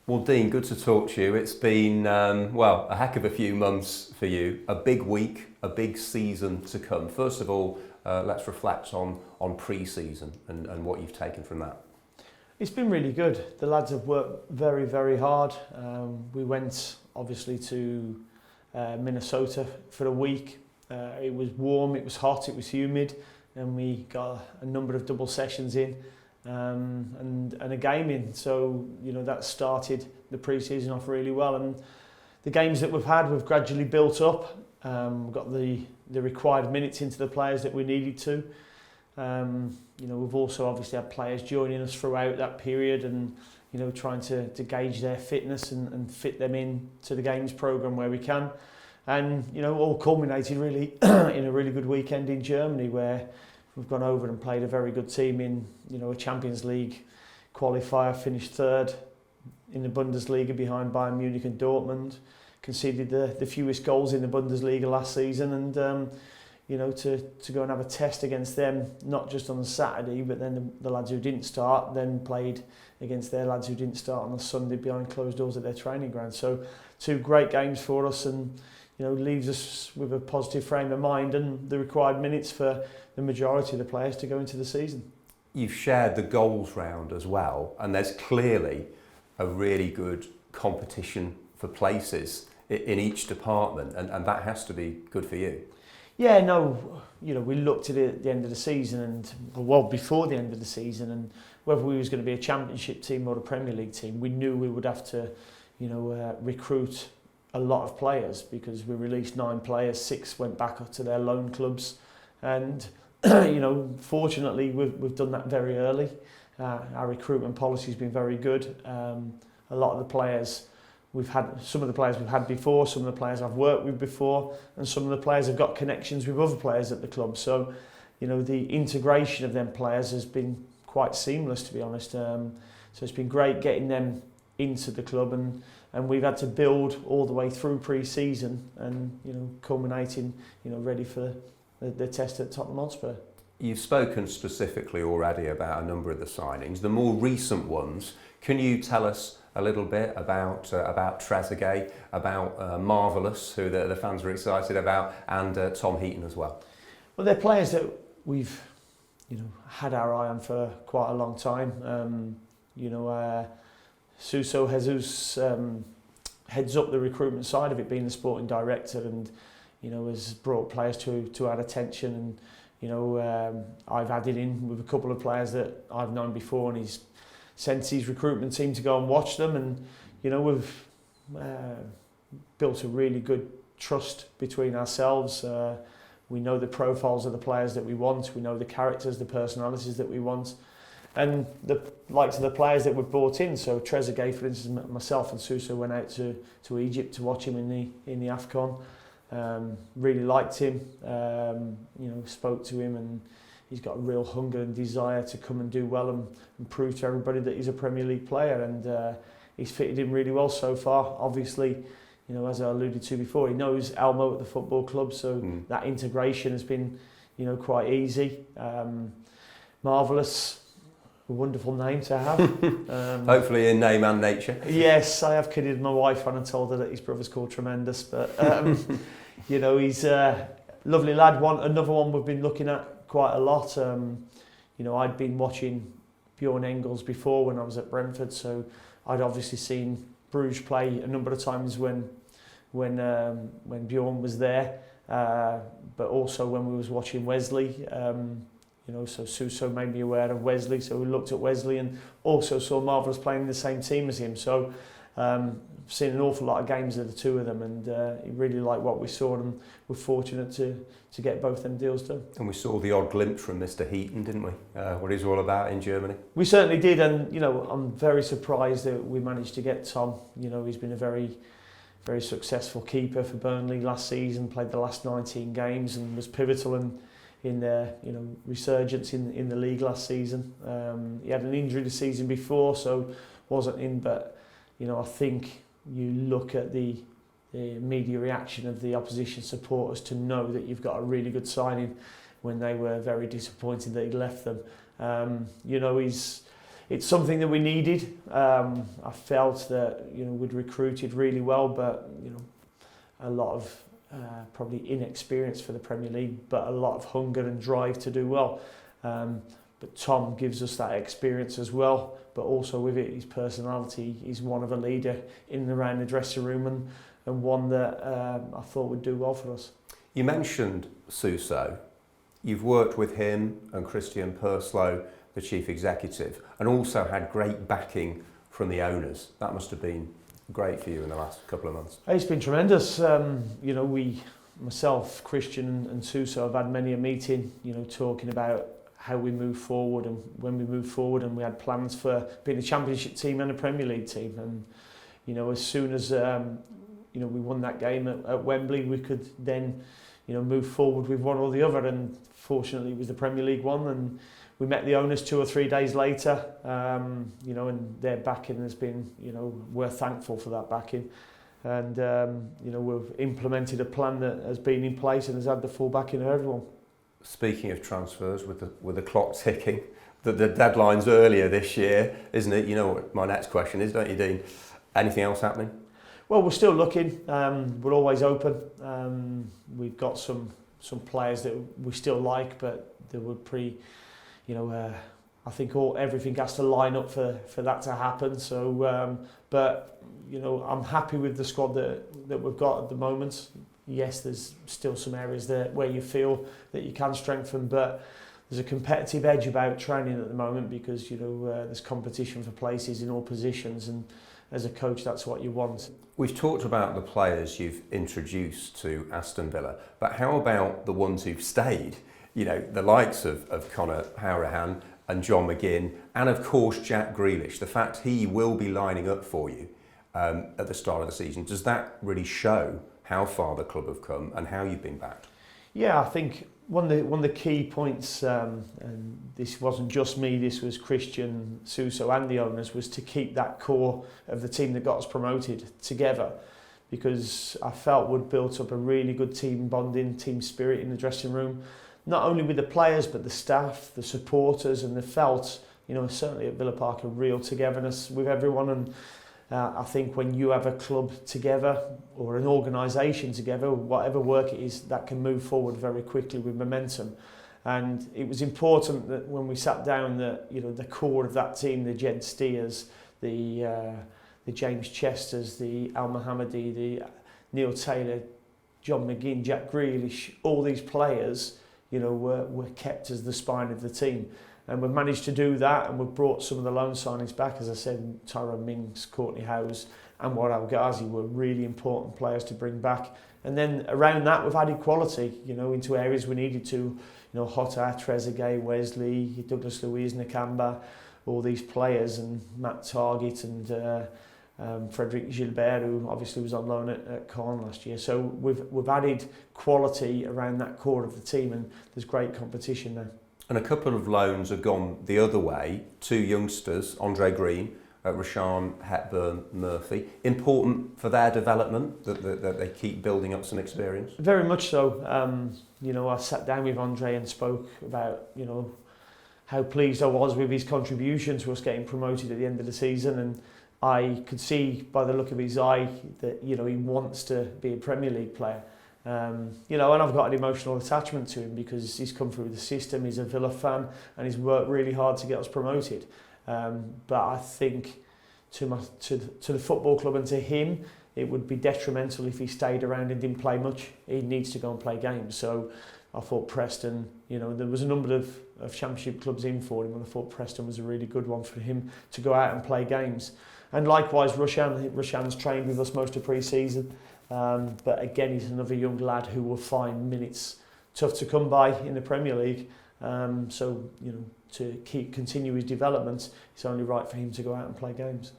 Well, Dean, good to talk to you. It's been, a heck of a few months for you. A big week, a big season to come. First of all, let's reflect on pre-season and what you've taken from that. It's been really good. The lads have worked very, very hard. We went obviously to Minnesota for a week. It was warm, it was hot, it was humid, and we got a number of double sessions in and a game in. So, that started the pre-season off really well. And the games that we've had, we've gradually built up. We've got the required minutes into the players that we needed to. We've also obviously had players joining us throughout that period and, trying to gauge their fitness and fit them in to the games programme where we can. And, all culminated really in a really good weekend in Germany where we've gone over and played a very good team in, a Champions League qualifier, finished third in the Bundesliga behind Bayern Munich and Dortmund, conceded the fewest goals in the Bundesliga last season and, to go and have a test against them, not just on the Saturday, but then the lads who didn't start then played against their lads who didn't start on the Sunday behind closed doors at their training ground. So 2 great games for us and, leaves us with a positive frame of mind and the required minutes for the majority of the players to go into the season. You've shared the goals round as well, and there's clearly a really good competition for places in each department, and that has to be good for you. Yeah, no, we looked at it at the end of the season and, before the end of the season, and whether we was going to be a Championship team or a Premier League team, we knew we would have to, recruit a lot of players because we released 9 players, 6 went back up to their loan clubs, and, fortunately we've done that very early. Our recruitment policy has been very good. A lot of the players some of the players we've had before, some of the players I've worked with before, and some of the players have got connections with other players at the club. So, the integration of them players has been quite seamless, to be honest. So it's been great getting them into the club, and we've had to build all the way through pre-season and, culminating, ready for the test at Tottenham Hotspur. You've spoken specifically already about a number of the signings, the more recent ones. Can you tell us a little bit about Trezeguet, about Marvellous, who the fans were excited about, and Tom Heaton as well? Well, they're players that we've, had our eye on for quite a long time. Suso Jesus heads up the recruitment side of it, being the sporting director, and has brought players to our attention. And I've added in with a couple of players that I've known before, and he's sent his recruitment team to go and watch them, and we've built a really good trust between ourselves. We know the profiles of the players that we want, we know the characters, the personalities that we want, and the likes of the players that we've brought in. So Trezeguet, for instance, myself and Suso went out to Egypt to watch him in the AFCON. Really liked him, spoke to him, and he's got a real hunger and desire to come and do well and prove to everybody that he's a Premier League player, and he's fitted in really well so far. Obviously, as I alluded to before, he knows Elmo at the football club, so that integration has been, quite easy. Marvellous, a wonderful name to have. Hopefully in name and nature. Yes, I have kidded my wife on and told her that his brother's called Tremendous, but he's a lovely lad. Another one we've been looking at quite a lot. I'd been watching Bjorn Engels before when I was at Brentford, so I'd obviously seen Bruges play a number of times when Bjorn was there, but also when we was watching Wesley. So Suso made me aware of Wesley, so we looked at Wesley and also saw Marvellous playing in the same team as him. So seen an awful lot of games of the two of them, and really liked what we saw, and we're fortunate to get both them deals done. And we saw the odd glimpse from Mr. Heaton, didn't we? What he's all about in Germany. We certainly did, and I'm very surprised that we managed to get Tom. He's been a very, very successful keeper for Burnley last season, played the last 19 games and was pivotal in their resurgence in the league last season. He had an injury the season before, so wasn't in, but I think you look at the media reaction of the opposition supporters to know that you've got a really good signing when they were very disappointed that he left them. it's something that we needed. I felt that we'd recruited really well, but a lot of probably inexperience for the Premier League, but a lot of hunger and drive to do well. But Tom gives us that experience as well, but also with it, his personality. He's one of a leader in and around the dressing room, and one that I thought would do well for us. You mentioned Suso. You've worked with him and Christian Purslow, the chief executive, and also had great backing from the owners. That must have been great for you in the last couple of months. It's been tremendous. Myself, Christian and Suso have had many a meeting, talking about how we move forward and when we move forward, and we had plans for being a Championship team and a Premier League team. And as soon as we won that game at Wembley, we could then move forward with one or the other. And fortunately, it was the Premier League one, and we met the owners 2 or 3 days later. And their backing has been, we're thankful for that backing. And we've implemented a plan that has been in place and has had the full backing of everyone. Speaking of transfers, with the clock ticking, the deadline's earlier this year, isn't it? You know what my next question is, don't you, Dean? Anything else happening? Well, we're still looking. We're always open. We've got some players that we still like, but they would I think everything has to line up for that to happen. So, but I'm happy with the squad that we've got at the moment. Yes, there's still some areas there where you feel that you can strengthen, but there's a competitive edge about training at the moment because there's competition for places in all positions, and as a coach, that's what you want. We've talked about the players you've introduced to Aston Villa, but how about the ones who've stayed? The likes of Conor Hourihane and John McGinn, and of course Jack Grealish. The fact he will be lining up for you at the start of the season, does that really show how far the club have come and how you've been backed? Yeah, I think one of the key points, and this wasn't just me, this was Christian, Suso and the owners, was to keep that core of the team that got us promoted together, because I felt we'd built up a really good team bonding, team spirit in the dressing room, not only with the players but the staff, the supporters, and they felt, certainly at Villa Park, a real togetherness with everyone. And I think when you have a club together or an organisation together, whatever work it is, that can move forward very quickly with momentum. And it was important that when we sat down that the core of that team, the Jed Steers, the James Chesters, the Al Mohammadi, the Neil Taylor, John McGinn, Jack Grealish, all these players were kept as the spine of the team. And we've managed to do that, and we've brought some of the loan signings back. As I said, Tyrone Mings, Courtney Howes and Anwar El Ghazi were really important players to bring back. And then around that, we've added quality, into areas we needed to. Jota, Trezeguet, Wesley, Douglas Luiz, Nakamba, all these players, and Matt Target and Frederic Gilbert, who obviously was on loan at Caen last year. So we've added quality around that core of the team, and there's great competition there. And a couple of loans have gone the other way. 2 youngsters, Andre Green, Rashaan Hepburn Murphy. Important for their development that they keep building up some experience? Very much so. I sat down with Andre and spoke about, how pleased I was with his contribution to us getting promoted at the end of the season. And I could see by the look of his eye that, he wants to be a Premier League player. And I've got an emotional attachment to him because he's come through the system, he's a Villa fan, and he's worked really hard to get us promoted. But I think to the football club and to him, it would be detrimental if he stayed around and didn't play much. He needs to go and play games. So I thought Preston, there was a number of Championship clubs in for him, and I thought Preston was a really good one for him to go out and play games. And likewise, Rashaan's trained with us most of pre-season. But again, he's another young lad who will find minutes tough to come by in the Premier League. So, to continue his development, it's only right for him to go out and play games.